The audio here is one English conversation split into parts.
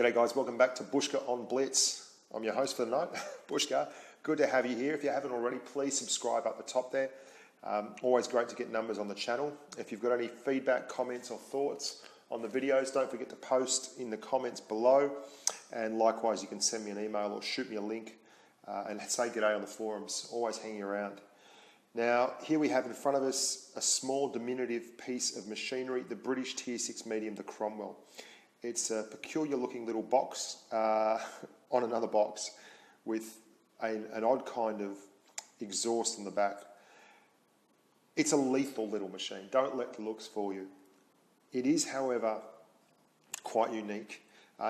G'day guys, welcome back to Bushka on Blitz. I'm your host for the night, Bushka. Good to have you here. If you haven't already, please subscribe up the top there. Always great to get numbers on the channel. If you've got any feedback, comments or thoughts on the videos, don't forget to post in the comments below. And likewise, you can send me an email or shoot me a link and say g'day on the forums, always hanging around. Now, here we have in front of us a small diminutive piece of machinery, the British Tier 6 medium, the Cromwell. It's a peculiar looking little box on another box with an odd kind of exhaust on the back. It's a lethal little machine. Don't let the looks fool you. It is, however, quite unique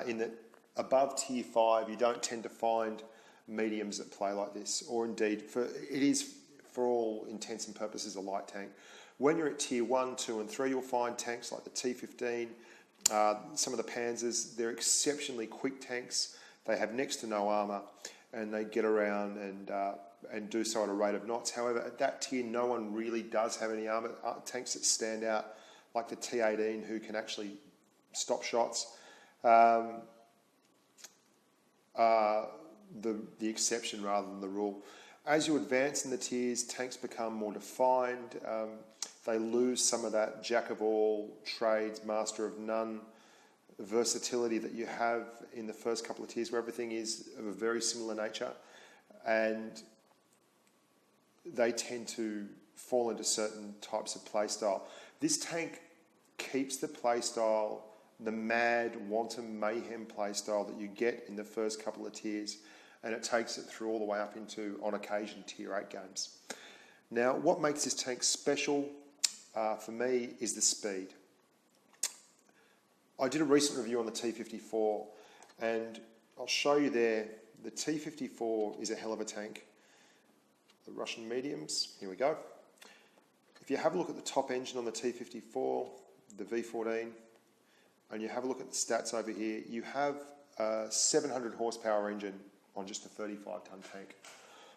in that above Tier 5 you don't tend to find mediums that play like this, or indeed, it is for all intents and purposes a light tank. When you're at Tier 1, 2 and 3 you'll find tanks like the T15, some of the Panzers. They're exceptionally quick tanks. They have next to no armour and they get around and do so at a rate of knots. However, at that tier no one really does have any armour. Tanks that stand out like the T18 who can actually stop shots are the exception rather than the rule. As you advance in the tiers, tanks become more defined. They lose some of that jack of all trades, master of none versatility that you have in the first couple of tiers, where everything is of a very similar nature, and they tend to fall into certain types of play style. This tank keeps the play style, the mad, wanton, mayhem play style that you get in the first couple of tiers, and it takes it through all the way up into, on occasion, Tier 8 games. Now, what makes this tank special for me is the speed. I did a recent review on the T54, and I'll show you there. The T54 is a hell of a tank. The Russian mediums, here we go. If you have a look at the top engine on the T54, the V14, and you have a look at the stats over here, you have a 700 horsepower engine on just a 35-tonne tank.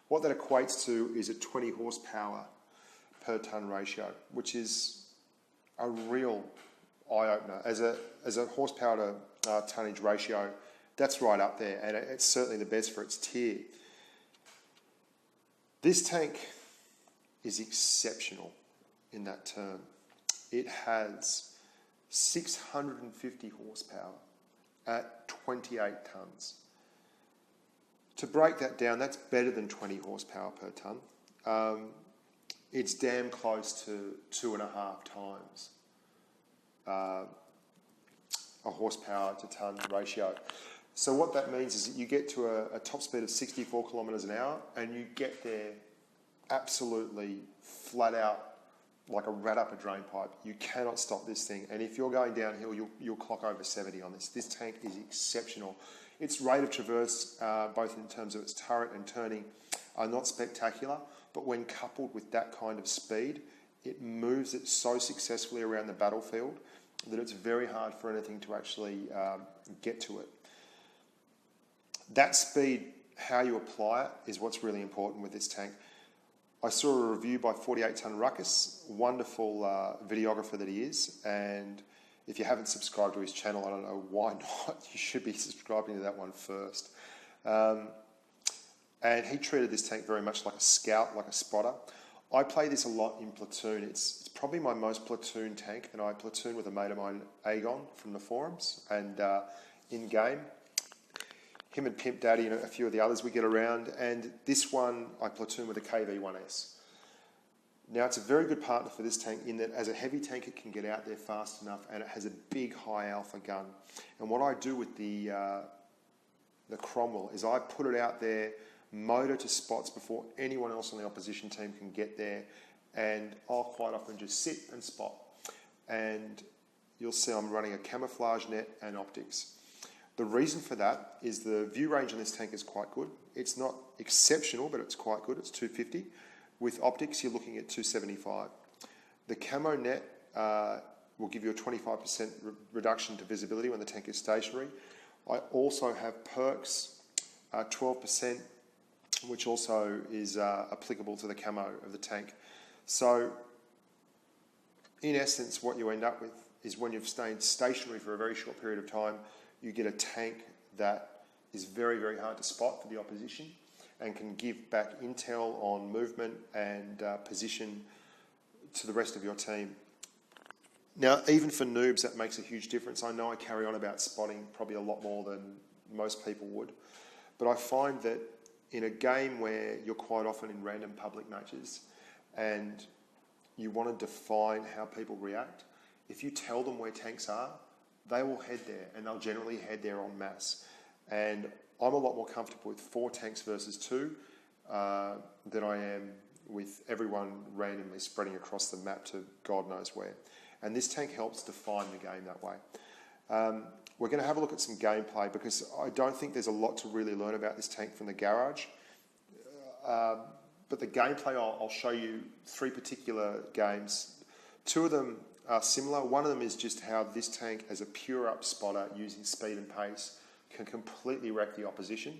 What that equates to is a 20 horsepower per tonne ratio, which is a real eye-opener. As a horsepower to tonnage ratio, that's right up there, and it's certainly the best for its tier. This tank is exceptional in that term. It has 650 horsepower at 28 tonnes. To break that down, that's better than 20 horsepower per tonne. It's damn close to 2.5 times a horsepower to tonne ratio. So what that means is that you get to a top speed of 64 kilometres an hour, and you get there absolutely flat out like a rat up a drain pipe. You cannot stop this thing, and if you're going downhill, you'll clock over 70 on this. This tank is exceptional. Its rate of traverse, both in terms of its turret and turning, are not spectacular, but when coupled with that kind of speed, it moves it so successfully around the battlefield that it's very hard for anything to actually get to it. That speed, how you apply it, is what's really important with this tank. I saw a review by 48 Tonne Ruckus, wonderful videographer that he is, and if you haven't subscribed to his channel, I don't know why not. You should be subscribing to that one first. And he treated this tank very much like a scout, like a spotter. I play this a lot in platoon. It's probably my most platoon tank, and I platoon with a mate of mine, Agon, from the forums, and in game. Him and Pimp Daddy and a few of the others we get around, and this one I platoon with a KV-1S. Now, it's a very good partner for this tank in that as a heavy tank it can get out there fast enough, and it has a big high alpha gun. And what I do with the Cromwell is I put it out there, motor to spots before anyone else on the opposition team can get there, and I'll quite often just sit and spot. And you'll see I'm running a camouflage net and optics. The reason for that is the view range on this tank is quite good. It's not exceptional, but it's quite good. It's 250. With optics, you're looking at 275. The camo net will give you a 25% reduction to visibility when the tank is stationary. I also have perks, 12%, which also is applicable to the camo of the tank. So, in essence, what you end up with is when you've stayed stationary for a very short period of time, you get a tank that is very, very hard to spot for the opposition and can give back intel on movement and position to the rest of your team. Now, even for noobs, that makes a huge difference. I know I carry on about spotting probably a lot more than most people would, but I find that in a game where you're quite often in random public matches and you want to define how people react, if you tell them where tanks are, they will head there, and they'll generally head there en masse. And I'm a lot more comfortable with 4 tanks versus 2 than I am with everyone randomly spreading across the map to God knows where. And this tank helps define the game that way. We're going to have a look at some gameplay because I don't think there's a lot to really learn about this tank from the garage. But the gameplay, I'll show you 3 particular games. 2 of them are similar. One of them is just how this tank, as a pure up spotter using speed and pace, can completely wreck the opposition,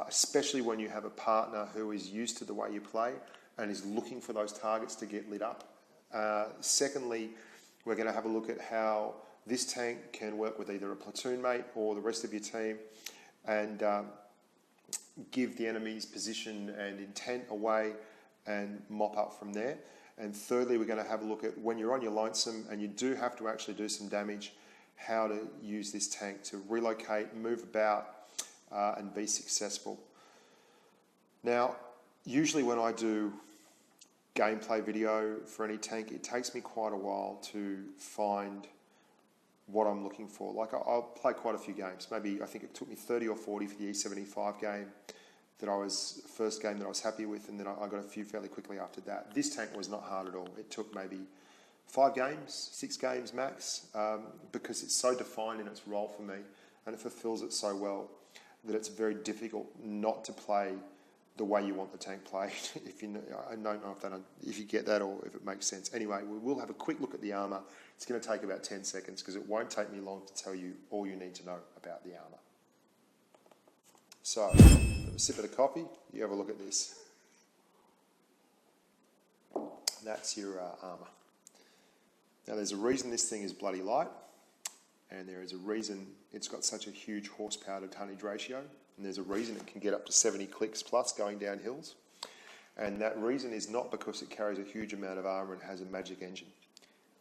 especially when you have a partner who is used to the way you play and is looking for those targets to get lit up. Secondly, we're going to have a look at how this tank can work with either a platoon mate or the rest of your team and give the enemy's position and intent away and mop up from there. And thirdly, we're going to have a look at when you're on your lonesome and you do have to actually do some damage, how to use this tank to relocate, move about, and be successful. Now, usually when I do gameplay video for any tank, it takes me quite a while to find what I'm looking for. Like I'll play quite a few games. Maybe I think it took me 30 or 40 for the E75 game first game that I was happy with, and then I got a few fairly quickly after that. This tank was not hard at all. It took maybe 5 games, 6 games max, because it's so defined in its role for me and it fulfills it so well that it's very difficult not to play the way you want the tank played. I don't know if you get that or if it makes sense. Anyway, we will have a quick look at the armour. It's going to take about 10 seconds because it won't take me long to tell you all you need to know about the armour. So, have a sip of the coffee, you have a look at this. That's your armour. Now there's a reason this thing is bloody light, and there is a reason it's got such a huge horsepower to tonnage ratio, and there's a reason it can get up to 70 clicks plus going down hills. And that reason is not because it carries a huge amount of armour and has a magic engine.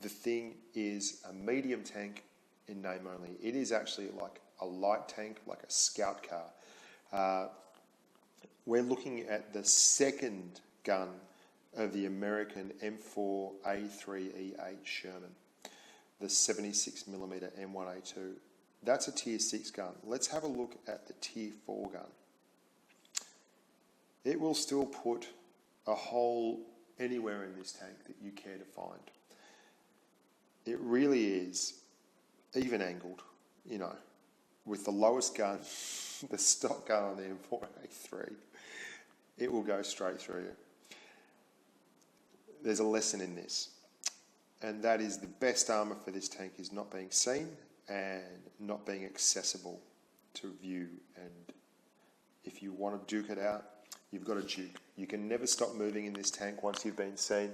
The thing is a medium tank in name only. It is actually like a light tank, like a scout car. We're looking at the second gun of the American M4 A3E8 Sherman, the 76mm M1A2. That's a tier 6 gun. Let's have a look at the tier 4 gun. It will still put a hole anywhere in this tank that you care to find. It really is even angled, with the lowest gun, the stock gun on the M4A3, it will go straight through you. There's a lesson in this, and that is the best armour for this tank is not being seen and not being accessible to view. And if you want to duke it out, you've got to duke. You can never stop moving in this tank once you've been seen.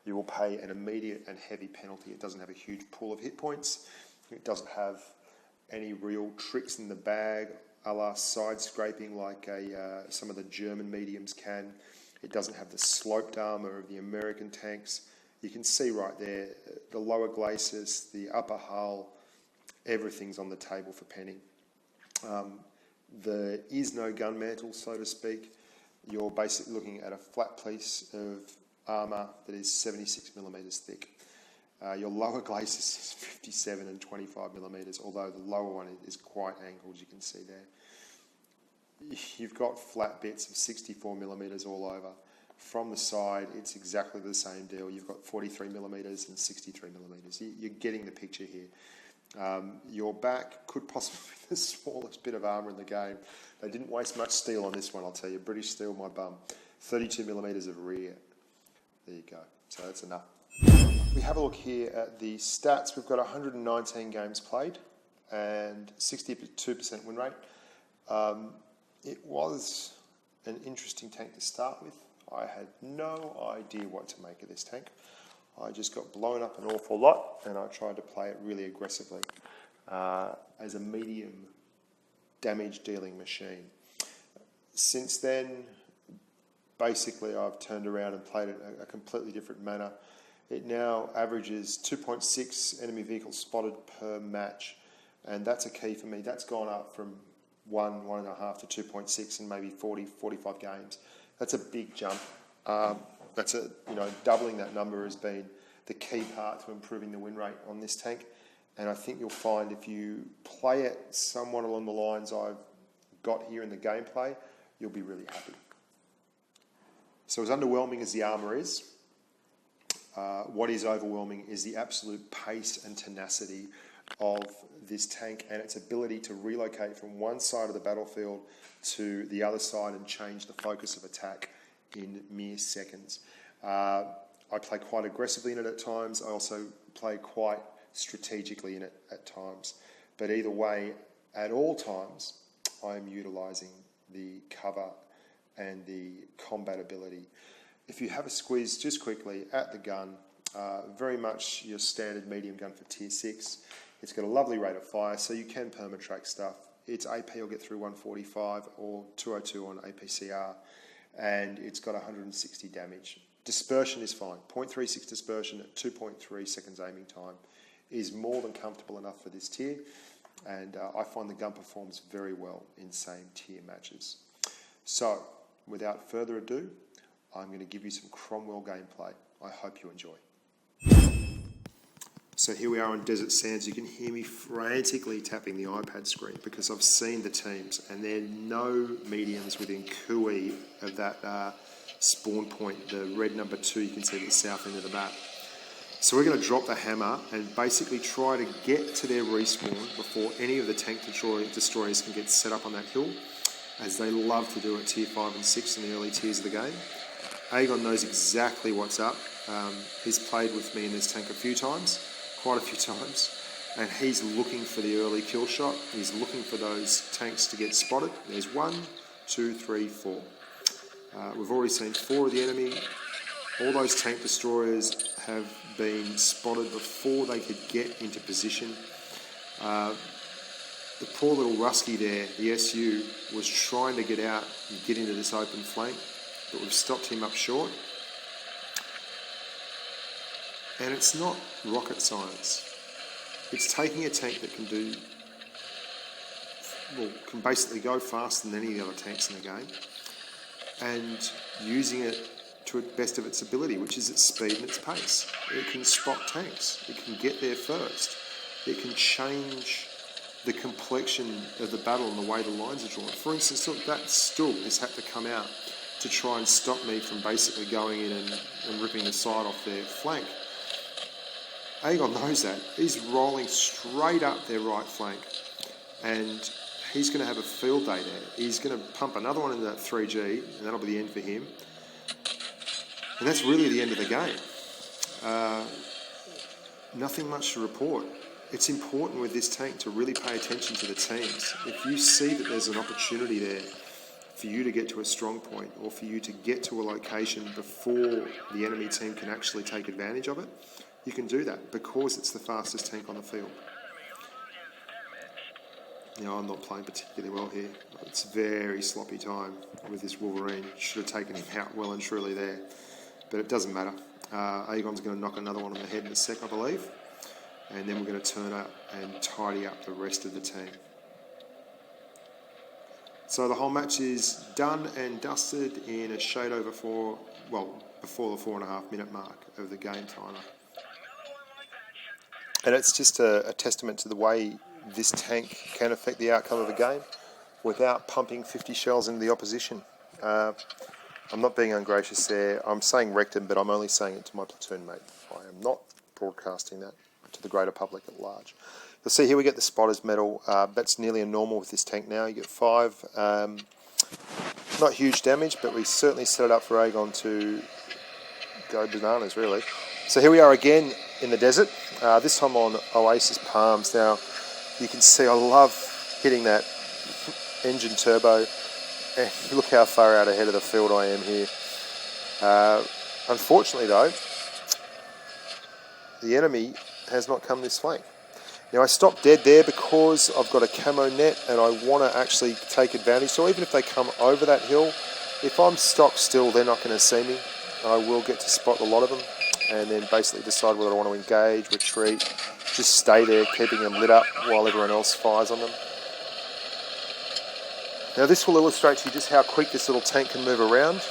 You will pay an immediate and heavy penalty. It doesn't have a huge pool of hit points. It doesn't have any real tricks in the bag, a la side scraping like some of the German mediums can. It doesn't have the sloped armour of the American tanks. You can see right there, the lower glacis, the upper hull, everything's on the table for penning. There is no gun mantle, so to speak. You're basically looking at a flat piece of armour that is 76mm thick. Your lower glacis is 57 and 25mm, although the lower one is quite angled, you can see there. You've got flat bits of 64mm all over. From the side, it's exactly the same deal. You've got 43mm and 63mm. You're getting the picture here. Your back could possibly be the smallest bit of armour in the game. They didn't waste much steel on this one, I'll tell you. British steel, my bum. 32mm of rear. There you go. So that's enough. We have a look here at the stats. We've got 119 games played and 62% win rate. It was an interesting tank to start with. I had no idea what to make of this tank. I just got blown up an awful lot and I tried to play it really aggressively. as a medium damage dealing machine. Since then, basically I've turned around and played it a completely different manner. It now averages 2.6 enemy vehicles spotted per match, and that's a key for me. That's gone up from 1.5 to 2.6 in maybe 40, 45 games. That's a big jump. Doubling that number has been the key part to improving the win rate on this tank. And I think you'll find if you play it somewhat along the lines I've got here in the gameplay, you'll be really happy. So as underwhelming as the Armour is, what is overwhelming is the absolute pace and tenacity of this tank and its ability to relocate from one side of the battlefield to the other side and change the focus of attack in mere seconds. I play quite aggressively in it at times. I also play quite strategically in it at times. But either way, at all times, I am utilising the cover and the combat ability. If you have a squeeze just quickly at the gun, very much your standard medium gun for tier 6. It's got a lovely rate of fire, so you can permatrack stuff. Its AP will get through 145 or 202 on APCR, and it's got 160 damage. Dispersion is fine. 0.36 dispersion at 2.3 seconds aiming time is more than comfortable enough for this tier, and I find the gun performs very well in same tier matches. So, without further ado, I'm going to give you some Cromwell gameplay. I hope you enjoy. So here we are on Desert Sands. You can hear me frantically tapping the iPad screen because I've seen the teams and there are no mediums within cooee of that spawn point, the red number 2 you can see at the south end of the map. So we're going to drop the hammer and basically try to get to their respawn before any of the tank destroyers can get set up on that hill, as they love to do at tier 5 and 6 in the early tiers of the game. Aegon knows exactly what's up. He's played with me in this tank quite a few times, and he's looking for the early kill shot. He's looking for those tanks to get spotted. There's 1, 2, 3, 4. We've already seen 4 of the enemy. All those tank destroyers have been spotted before they could get into position. The poor little Rusky there, the SU, was trying to get out and get into this open flank, but we've stopped him up short. And it's not rocket science. It's taking a tank that can basically go faster than any of the other tanks in the game, and using it to the best of its ability, which is its speed and its pace. It can spot tanks. It can get there first. It can change the complexion of the battle and the way the lines are drawn. For instance, look, that Stool has had to come out to try and stop me from basically going in and ripping the side off their flank. Aegon knows that. He's rolling straight up their right flank, and he's going to have a field day there. He's going to pump another one into that 3G, and that'll be the end for him. And that's really the end of the game. Nothing much to report. It's important with this tank to really pay attention to the teams. If you see that there's an opportunity there for you to get to a strong point, or for you to get to a location before the enemy team can actually take advantage of it, you can do that because it's the fastest tank on the field. I'm not playing particularly well here. It's very sloppy time with this Wolverine. Should have taken him out well and truly there. But it doesn't matter. Aegon's going to knock another one on the head in a sec, I believe. And then we're going to turn up and tidy up the rest of the team. So the whole match is done and dusted in a shade over before the 4.5 minute mark of the game timer. And it's just a testament to the way this tank can affect the outcome of a game without pumping 50 shells into the opposition. I'm not being ungracious there. I'm saying rectum, but I'm only saying it to my platoon mate. I am not broadcasting that to the greater public at large. You'll see here we get the spotter's medal. That's nearly a normal with this tank now. You get 5. Not huge damage, but we certainly set it up for Aegon to go bananas, really. So here we are again in the desert, this time on Oasis Palms. Now, you can see I love hitting that engine turbo, and look how far out ahead of the field I am here. Unfortunately though, the enemy has not come this flank. Now I stopped dead there because I've got a camo net and I want to actually take advantage. So even if they come over that hill, if I'm stopped still, they're not going to see me. I will get to spot a lot of them and then basically decide whether I want to engage, retreat, just stay there, keeping them lit up while everyone else fires on them. Now this will illustrate to you just how quick this little tank can move around.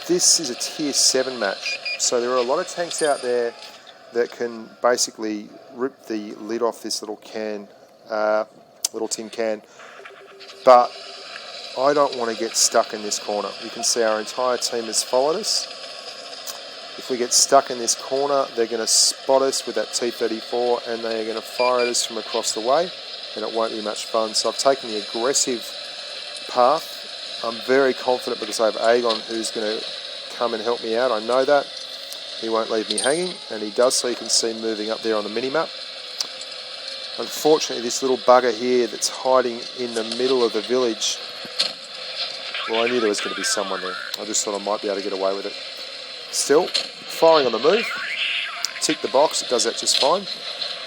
This is a tier 7 match, so there are a lot of tanks out there that can basically rip the lid off this little can, little tin can, but I don't want to get stuck in this corner. You can see our entire team has followed us. If we get stuck in this corner, they're going to spot us with that T-34 and they are going to fire at us from across the way, and it won't be much fun. So I've taken the aggressive path. I'm very confident because I have Aegon who's going to come and help me out. I know that. He won't leave me hanging, and he does, so you can see moving up there on the mini-map. Unfortunately, this little bugger here that's hiding in the middle of the village, well, I knew there was going to be someone there. I just thought I might be able to get away with it. Still, firing on the move. Tick the box, it does that just fine.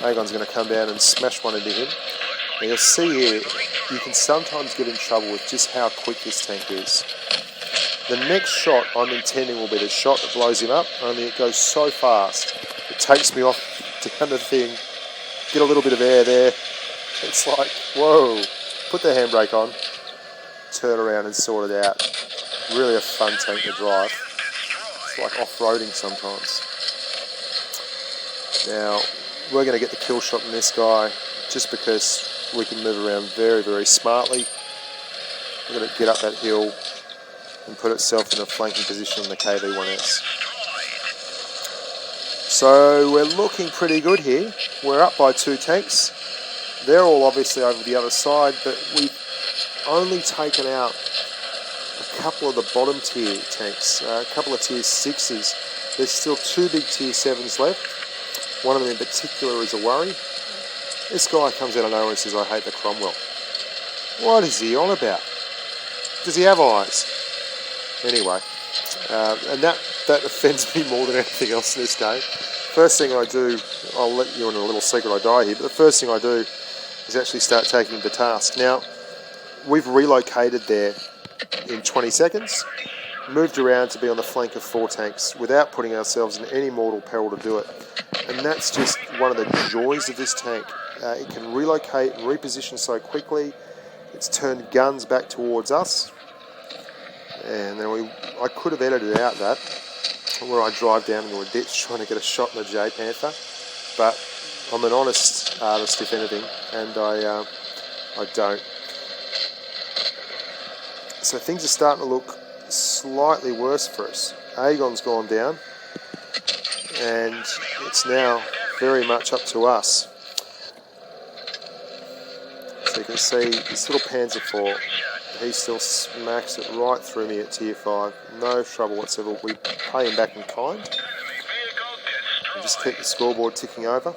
Aegon's going to come down and smash one into him. Now you'll see here, you can sometimes get in trouble with just how quick this tank is. The next shot I'm intending will be the shot that blows him up, only it goes so fast. It takes me off down the thing, get a little bit of air there. It's like, whoa, put the handbrake on, turn around and sort it out. Really a fun tank to drive. It's like off-roading sometimes. Now, we're going to get the kill shot on this guy just because we can move around very, very smartly. We're going to get up that hill and put itself in a flanking position on the KV-1S. So we're looking pretty good here. We're up by 2 tanks. They're all obviously over the other side, but we've only taken out a couple of the bottom tier tanks, a couple of tier 6s. There's still 2 big tier 7s left. One of them in particular is a worry. This guy comes out of nowhere and says, I hate the Cromwell. What is he on about? Does he have eyes? Anyway, and that offends me more than anything else in this game. First thing I do, I'll let you in a little secret, I die here, but the first thing I do is actually start taking him to task. Now, we've relocated there in 20 seconds, moved around to be on the flank of 4 tanks without putting ourselves in any mortal peril to do it. And that's just one of the joys of this tank. It can relocate and reposition so quickly. It's turned guns back towards us. And then I could have edited out that, where I drive down into a ditch trying to get a shot in the J Panther. But I'm an honest artist, if anything, and I don't. So things are starting to look slightly worse for us. Aegon's gone down, and it's now very much up to us. So you can see this little Panzer IV, he still smacks it right through me at tier 5. No trouble whatsoever. We pay him back in kind. And just keep the scoreboard ticking over.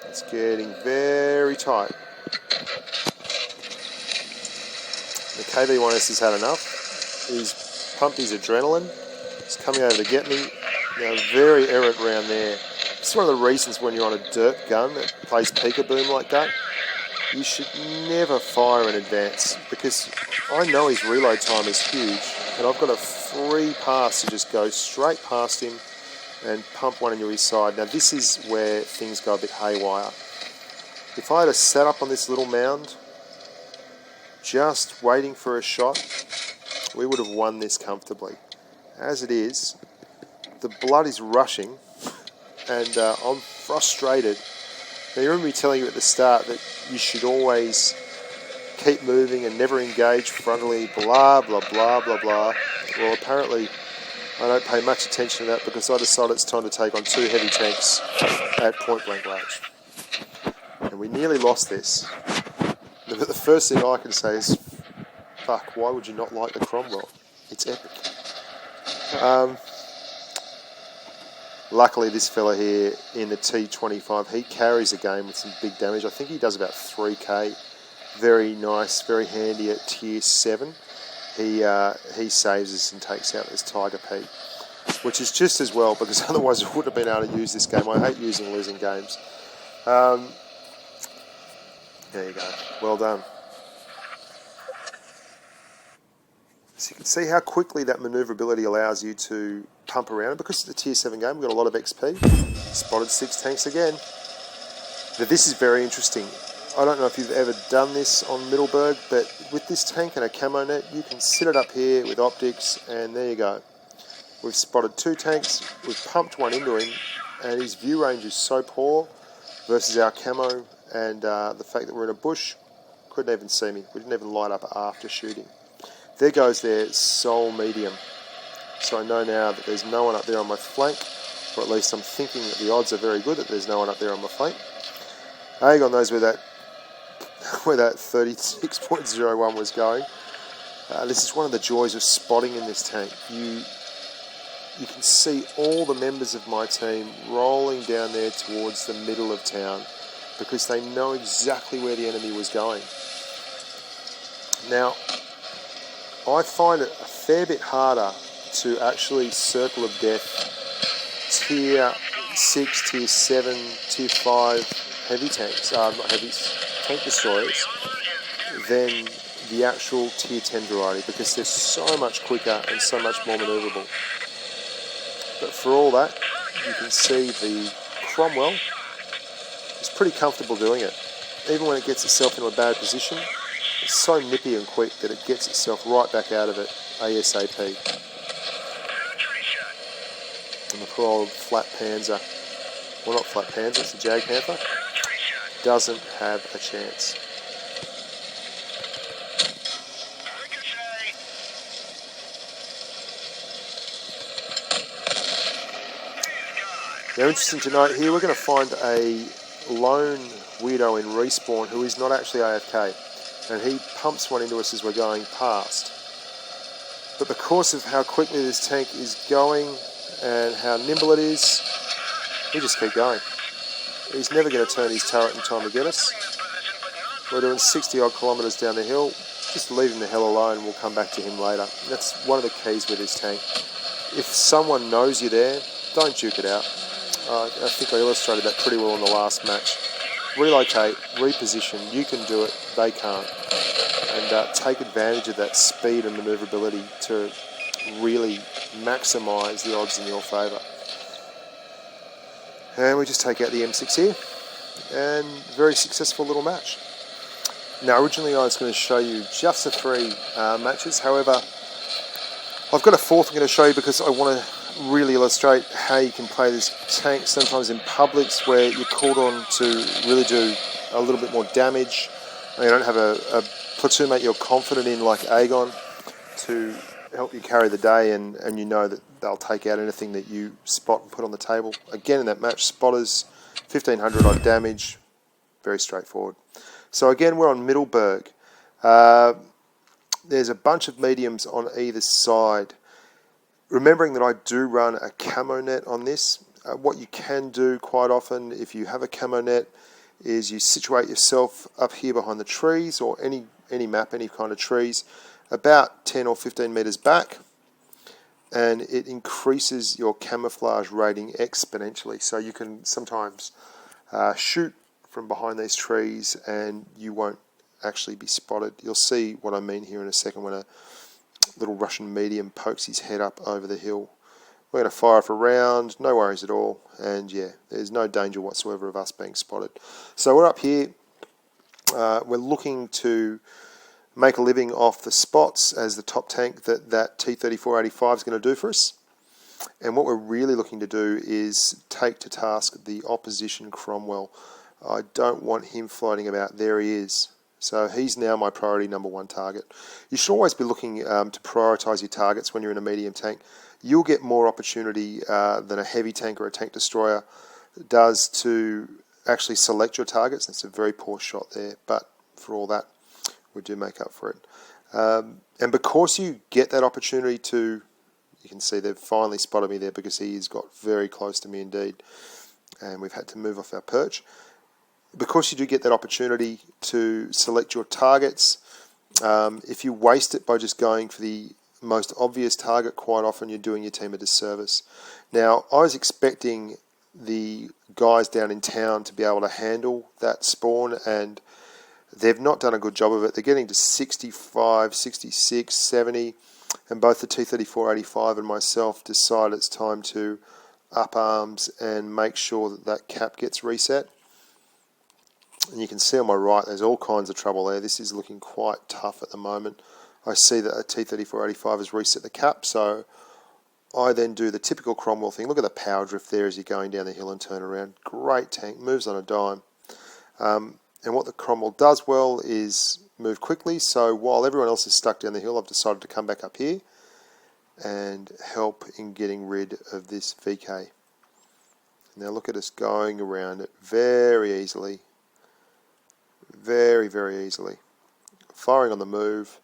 It's getting very tight. The KV-1S has had enough. He's pumped his adrenaline. He's coming over to get me. Now, very errant round there. It's one of the reasons when you're on a dirt gun that plays peekaboo like that, you should never fire in advance, because I know his reload time is huge and I've got a free pass to just go straight past him and pump one into his side. Now this is where things go a bit haywire. If I had sat up on this little mound just waiting for a shot, we would have won this comfortably. As it is, the blood is rushing and I'm frustrated. Now you remember me telling you at the start that you should always keep moving and never engage frontally, blah, blah, blah, blah, blah. Well, apparently I don't pay much attention to that because I decided it's time to take on 2 heavy tanks at point blank range. And we nearly lost this. But the first thing I can say is, fuck, why would you not like the Cromwell? It's epic. Luckily, this fella here in the T25, he carries a game with some big damage. I think he does about 3k. Very nice, very handy at tier 7. He saves us and takes out this Tiger Pete, which is just as well, because otherwise I wouldn't have been able to use this game. I hate using losing games. There you go. Well done. So you can see how quickly that manoeuvrability allows you to pump around. Because it's a tier 7 game, we've got a lot of XP. Spotted 6 tanks again. Now this is very interesting. I don't know if you've ever done this on Middleburg, but with this tank and a camo net, you can sit it up here with optics, and there you go. We've spotted 2 tanks, we've pumped one into him, and his view range is so poor versus our camo, and the fact that we're in a bush, couldn't even see me. We didn't even light up after shooting. There goes their sole medium. So I know now that there's no one up there on my flank, or at least I'm thinking that the odds are very good that there's no one up there on my flank. Aegon knows where that 36.01 was going. This is one of the joys of spotting in this tank. You can see all the members of my team rolling down there towards the middle of town because they know exactly where the enemy was going. Now, I find it a fair bit harder to actually circle of death tier 6, tier 7, tier 5 heavy tanks, not heavies, tank destroyers, than the actual tier 10 variety because they're so much quicker and so much more manoeuvrable. But for all that, you can see the Cromwell is pretty comfortable doing it. Even when it gets itself into a bad position, it's so nippy and quick that it gets itself right back out of it ASAP. And the poor old flat Panzer, well not flat Panzer, it's a Jag Panther, doesn't have a chance. Now interesting to note here, we're going to find a lone weirdo in respawn who is not actually AFK, and he pumps one into us as we're going past. But because of how quickly this tank is going and how nimble it is, we just keep going. He's never going to turn his turret in time to get us. We're doing 60 odd kilometres down the hill. Just leave him the hell alone, we'll come back to him later. That's one of the keys with this tank. If someone knows you're there, don't duke it out. I think I illustrated that pretty well in the last match. Relocate, reposition, you can do it, they can't. And take advantage of that speed and manoeuvrability to really maximise the odds in your favour. And we just take out the M6 here, and very successful little match. Now originally I was going to show you just the 3 matches, however I've got a 4th I'm going to show you because I want to really illustrate how you can play this tank sometimes in publics where you're called on to really do a little bit more damage. You don't have a platoon mate you're confident in like Aegon to help you carry the day, and you know that they'll take out anything that you spot and put on the table. Again in that match, spotters, 1500 odd damage, very straightforward. So again we're on Middleburg. There's a bunch of mediums on either side. Remembering that I do run a camo net on this, what you can do quite often if you have a camo net is you situate yourself up here behind the trees, or any map, any kind of trees, about 10 or 15 metres back, and it increases your camouflage rating exponentially. So you can sometimes shoot from behind these trees and you won't actually be spotted. You'll see what I mean here in a second when a little Russian medium pokes his head up over the hill. We're going to fire off a round, no worries at all, and yeah, there's no danger whatsoever of us being spotted. So we're up here, we're looking to make a living off the spots as the top tank that T-3485 is going to do for us. And what we're really looking to do is take to task the opposition Cromwell. I don't want him floating about. There he is. So he's now my priority number 1 target. You should always be looking to prioritise your targets when you're in a medium tank. You'll get more opportunity than a heavy tank or a tank destroyer does to actually select your targets. That's a very poor shot there, but for all that, we do make up for it. And because you get that opportunity to, you can see they've finally spotted me there because he's got very close to me indeed, and we've had to move off our perch. Because you do get that opportunity to select your targets, if you waste it by just going for the most obvious target, quite often you're doing your team a disservice. Now, I was expecting the guys down in town to be able to handle that spawn and they've not done a good job of it. They're getting to 65, 66, 70, and both the T3485 and myself decide it's time to up arms and make sure that that cap gets reset. And you can see on my right, there's all kinds of trouble there. This is looking quite tough at the moment. I see that a T3485 has reset the cap, so I then do the typical Cromwell thing. Look at the power drift there as you're going down the hill and turn around. Great tank, moves on a dime. And what the Cromwell does well is move quickly, so while everyone else is stuck down the hill, I've decided to come back up here and help in getting rid of this VK. Now look at us going around it very easily. Very, very easily. Firing on the move.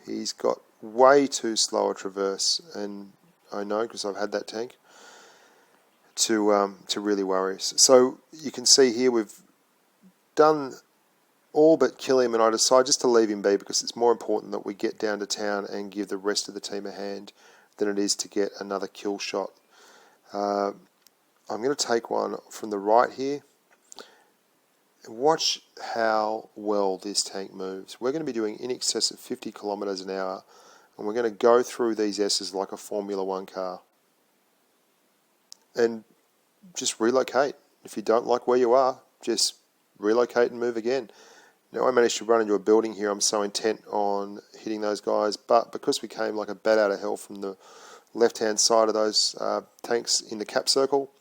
He's got way too slow a traverse, and I know because I've had that tank, to really worry us. So you can see here we've done all but kill him, and I decide just to leave him be because it's more important that we get down to town and give the rest of the team a hand than it is to get another kill shot. I'm going to take one from the right here. Watch how well this tank moves. We're going to be doing in excess of 50 kilometers an hour, and we're going to go through these S's like a Formula 1 car. And just relocate. If you don't like where you are, just relocate and move again. Now I managed to run into a building here. I'm so intent on hitting those guys, but because we came like a bat out of hell from the left-hand side of those tanks in the cap circle,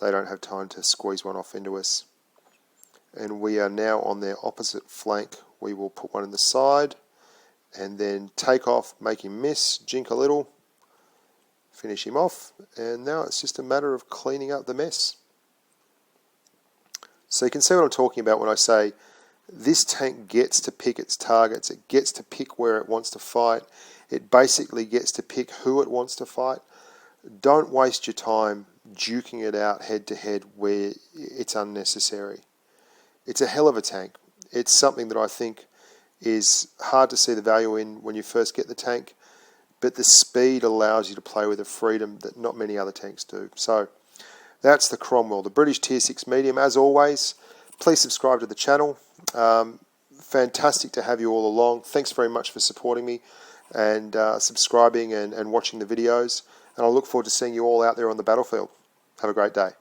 they don't have time to squeeze one off into us. And we are now on their opposite flank. We will put one in the side and then take off, make him miss, jink a little, finish him off, and now it's just a matter of cleaning up the mess. So you can see what I'm talking about when I say this tank gets to pick its targets, it gets to pick where it wants to fight, it basically gets to pick who it wants to fight. Don't waste your time duking it out head to head where it's unnecessary. It's a hell of a tank. It's something that I think is hard to see the value in when you first get the tank, but the speed allows you to play with a freedom that not many other tanks do. So that's the Cromwell, the British Tier 6 medium. As always, please subscribe to the channel. Fantastic to have you all along. Thanks very much for supporting me and subscribing and watching the videos. And I look forward to seeing you all out there on the battlefield. Have a great day.